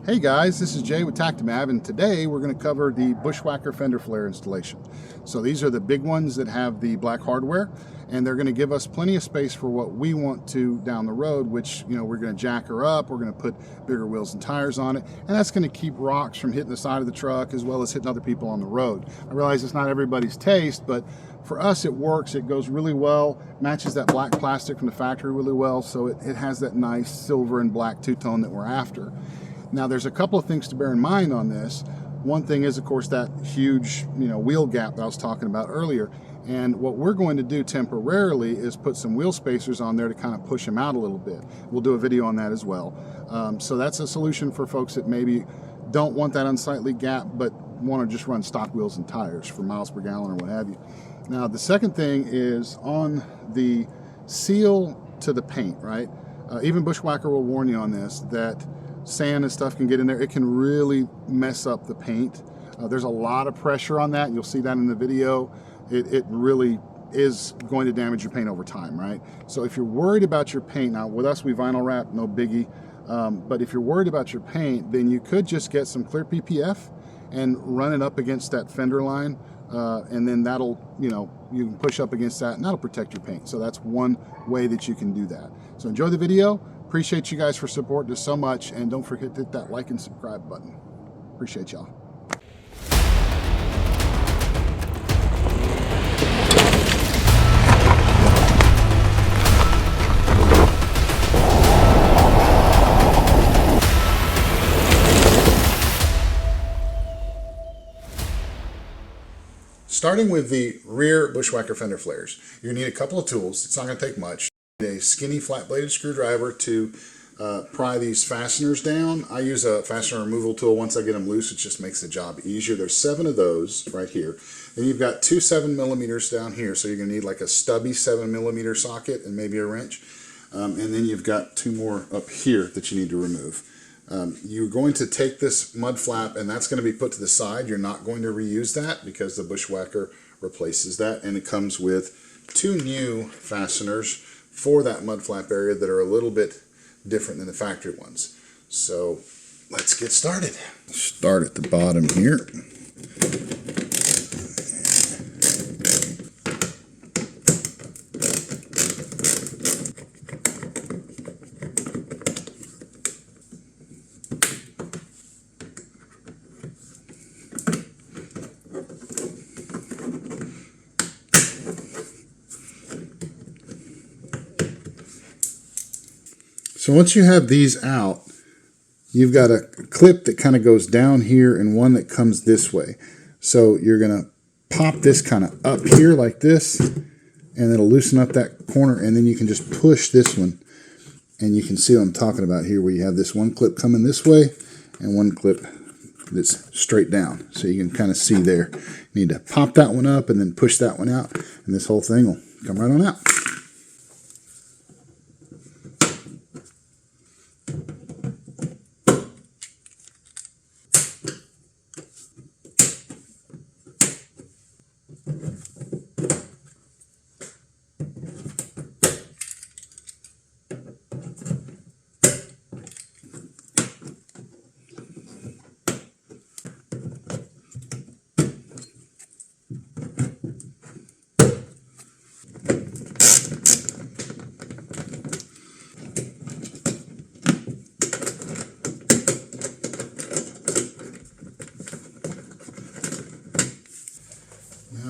Hey guys, this is Jay with Tactimav, and today we're going to cover the Bushwacker fender flare installation. So these are the big ones that have the black hardware, and they're going to give us plenty of space for what we want to down the road, which, you know, we're going to jack her up, we're going to put bigger wheels and tires on it, and that's going to keep rocks from hitting the side of the truck as well as hitting other people on the road. I realize it's not everybody's taste, but for us it works. It goes really well, matches that black plastic from the factory really well, so it has that nice silver and black two-tone that we're after. Now, there's a couple of things to bear in mind on this. One thing is, of course, that huge, wheel gap that I was talking about earlier. And what we're going to do temporarily is put some wheel spacers on there to kind of push them out a little bit. We'll do a video on that as well. So that's a solution for folks that maybe don't want that unsightly gap, but want to just run stock wheels and tires for miles per gallon or what have you. Now, the second thing is on the seal to the paint, right? Even Bushwacker will warn you on this, that sand and stuff can get in there. It can really mess up the paint. There's a lot of pressure on that. You'll see that in the video. It really is going to damage your paint over time, right? So if you're worried about your paint, now with us we vinyl wrap, no biggie. But if you're worried about your paint, then you could just get some clear PPF and run it up against that fender line. And then that'll, you can push up against that and that'll protect your paint. So that's one way that you can do that. So enjoy the video. Appreciate you guys for supporting us so much, and don't forget to hit that like and subscribe button. Appreciate y'all. Starting with the rear Bushwacker fender flares, you're going to need a couple of tools. It's not going to take much. A skinny flat-bladed screwdriver to pry these fasteners down. I use a fastener removal tool. Once I get them loose, it just makes the job easier. There's 7 of those right here. Then you've got 2 7mm down here, so you're going to need like a stubby 7mm socket and maybe a wrench. And then you've got 2 more up here that you need to remove. You're going to take this mud flap, and that's going to be put to the side. You're not going to reuse that because the Bushwacker replaces that, and it comes with 2 new fasteners for that mud flap area that are a little bit different than the factory ones. So let's get started. Start at the bottom here. So once you have these out, you've got a clip that kind of goes down here and one that comes this way. So you're going to pop this kind of up here like this, and it'll loosen up that corner, and then you can just push this one, and you can see what I'm talking about here, where you have this one clip coming this way and one clip that's straight down. So you can kind of see there. You need to pop that one up and then push that one out, and this whole thing will come right on out.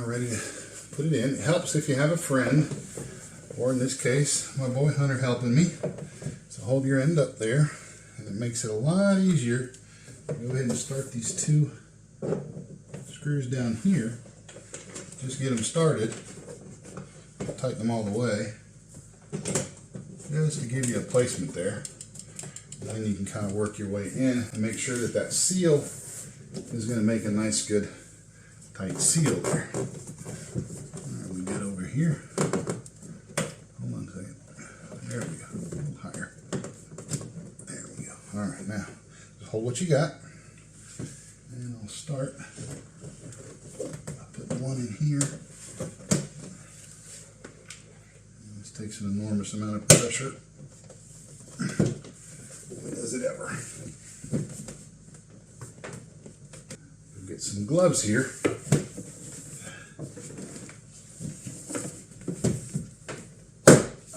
Ready to put it in. It helps if you have a friend, or in this case, my boy Hunter helping me. So hold your end up there, and it makes it a lot easier. Go ahead and start these 2 screws down here. Just get them started. Tighten them all the way, just to give you a placement there. And then you can kind of work your way in and make sure that that seal is going to make a nice, good, tight seal there. Alright, we get over here. Hold on a second. There we go. A little higher. There we go. Alright, now just hold what you got. And I'll start. I'll put one in here. And this takes an enormous amount of pressure. Does it ever? Get some gloves here.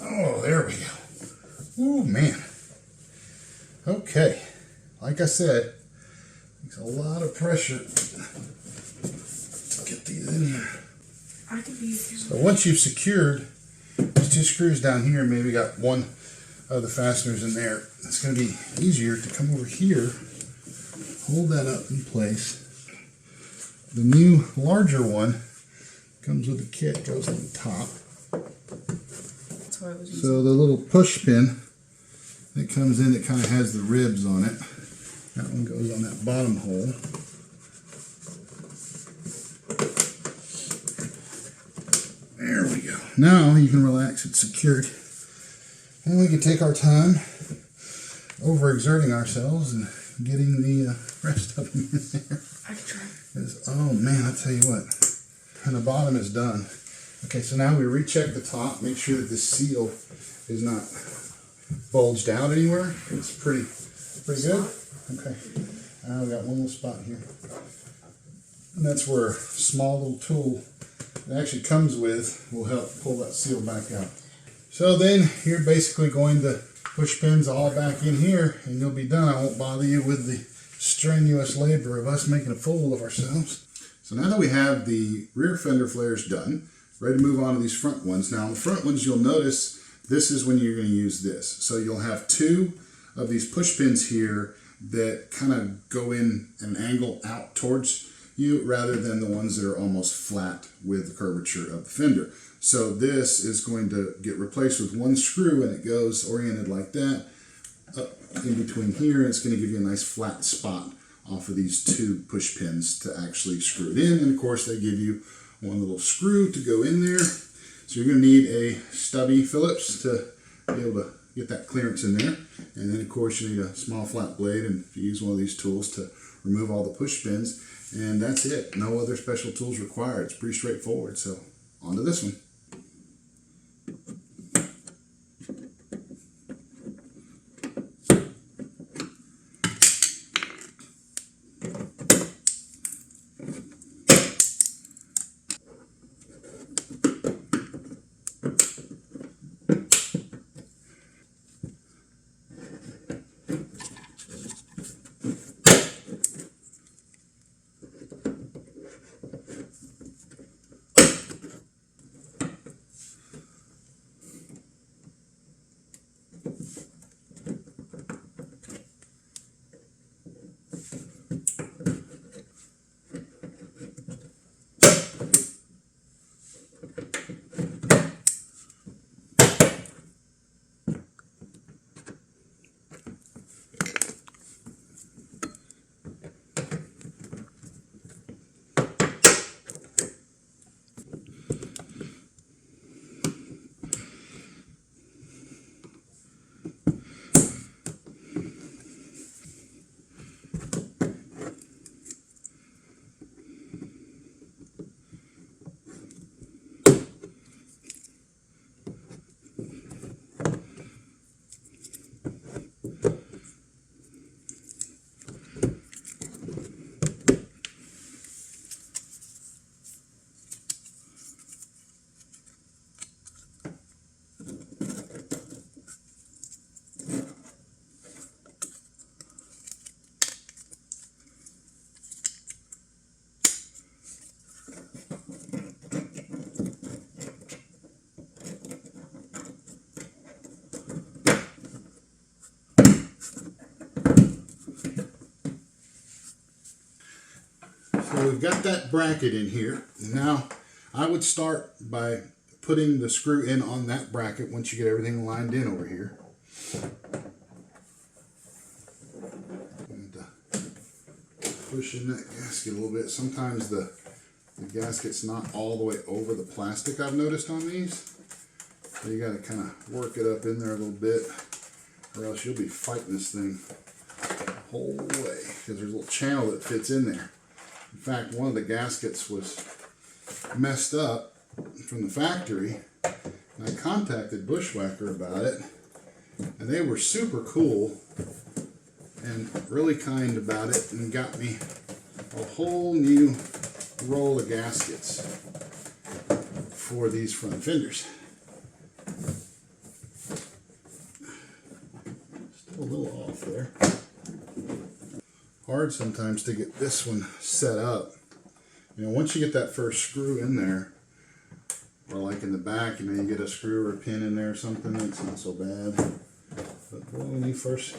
Oh, there we go. Oh man. Okay. Like I said, it's a lot of pressure to get these in here. So once you've secured these two screws down here, maybe got one of the fasteners in there, it's going to be easier to come over here, hold that up in place. The new larger one comes with a kit, goes on the top. So the little push pin that comes in, it kind of has the ribs on it. That one goes on that bottom hole. There we go. Now you can relax, it's secured. And we can take our time overexerting ourselves and getting the rest of them in there. I can try. Oh man, I'll tell you what. And the bottom is done. Okay, so now we recheck the top, make sure that this seal is not bulged out anywhere. It's pretty good. Okay, now we got one little spot here. And that's where a small little tool it actually comes with will help pull that seal back out. So then you're basically going to push pins all back in here and you'll be done. I won't bother you with the strenuous labor of us making a fool of ourselves. So now that we have the rear fender flares done, ready to move on to these front ones. Now on the front ones you'll notice this is when you're going to use this. So you'll have two of these push pins here that kind of go in an angle out towards you rather than the ones that are almost flat with the curvature of the fender. So this is going to get replaced with one screw and it goes oriented like that up in between here, and it's going to give you a nice flat spot off of these two push pins to actually screw it in. And of course they give you one little screw to go in there. So you're going to need a stubby Phillips to be able to get that clearance in there. And then of course you need a small flat blade and you use one of these tools to remove all the push pins. And that's it. No other special tools required. It's pretty straightforward. So on to this one. So we've got that bracket in here. Now I would start by putting the screw in on that bracket once you get everything lined in over here. And pushing that gasket a little bit. Sometimes the gasket's not all the way over the plastic, I've noticed on these. So you got to kind of work it up in there a little bit, or else you'll be fighting this thing the whole way, because there's a little channel that fits in there. In fact, one of the gaskets was messed up from the factory, and I contacted Bushwacker about it, and they were super cool and really kind about it and got me a whole new roll of gaskets for these front fenders. Still a little off there. Hard sometimes to get this one set up. You know, once you get that first screw in there, or like in the back, you know, you get a screw or a pin in there or something, it's not so bad. But boy, when you first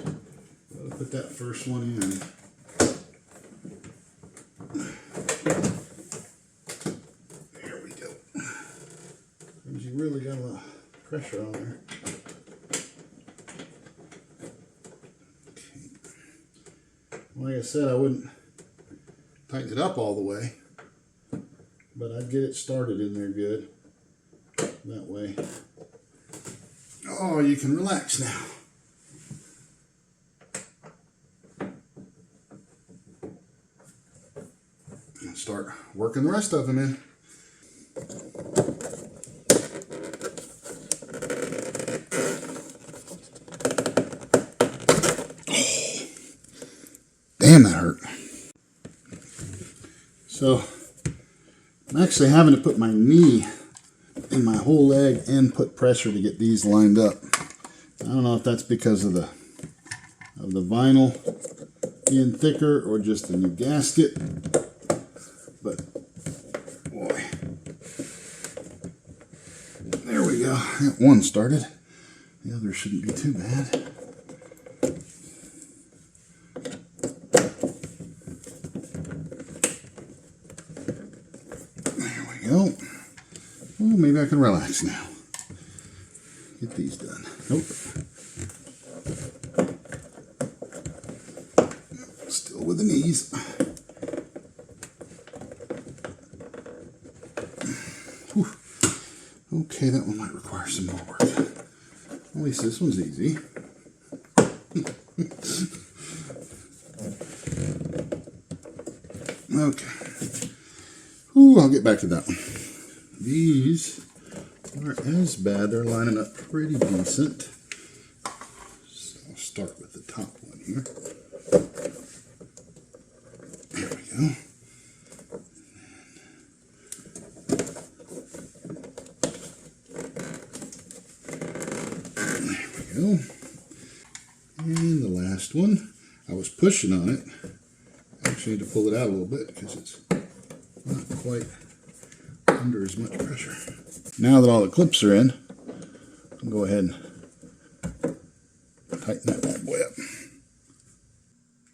put that first one in, there we go. Because you really got a lot of pressure on there. Okay. Like I said, I wouldn't tighten it up all the way, but I'd get it started in there good. That way. Oh, you can relax now. And start working the rest of them in. Oh, damn, that hurt. So, I'm actually having to put my knee in my whole leg and put pressure to get these lined up. I don't know if that's because of the vinyl being thicker or just the new gasket, but boy, there we go. That one started. The other shouldn't be too bad. There we go. Oh, maybe I can relax now. Get these done. Nope. Still with the knees. Whew. Okay, that one might require some more work. At least this one's easy. Okay. Ooh, I'll get back to that one. These aren't as bad. They're lining up pretty decent. So I'll start with the top one here. There we go. There we go. And the last one, I was pushing on it. I actually need to pull it out a little bit because it's not quite under as much pressure. Now that all the clips are in, I'll go ahead and tighten that bad boy up.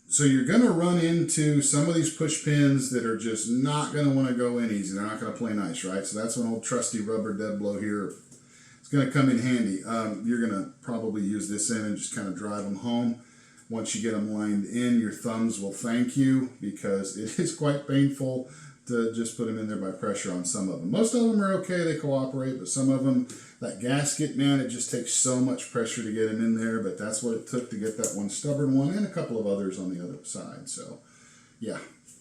So you're going to run into some of these push pins that are just not going to want to go in easy. They're not going to play nice, right? So that's an old trusty rubber dead blow here. It's going to come in handy. You're going to probably use this in and just kind of drive them home. Once you get them lined in, your thumbs will thank you because it is quite painful to just put them in there by pressure on some of them. Most of them are okay, they cooperate, but some of them, that gasket, man, it just takes so much pressure to get them in there, but that's what it took to get that one stubborn one and a couple of others on the other side. So, yeah,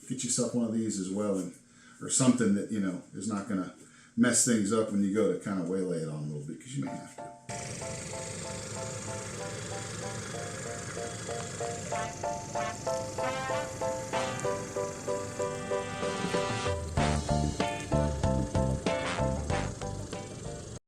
get yourself one of these as well, and or something that, you know, is not going to mess things up when you go to kind of waylay it on a little bit, because you may have to.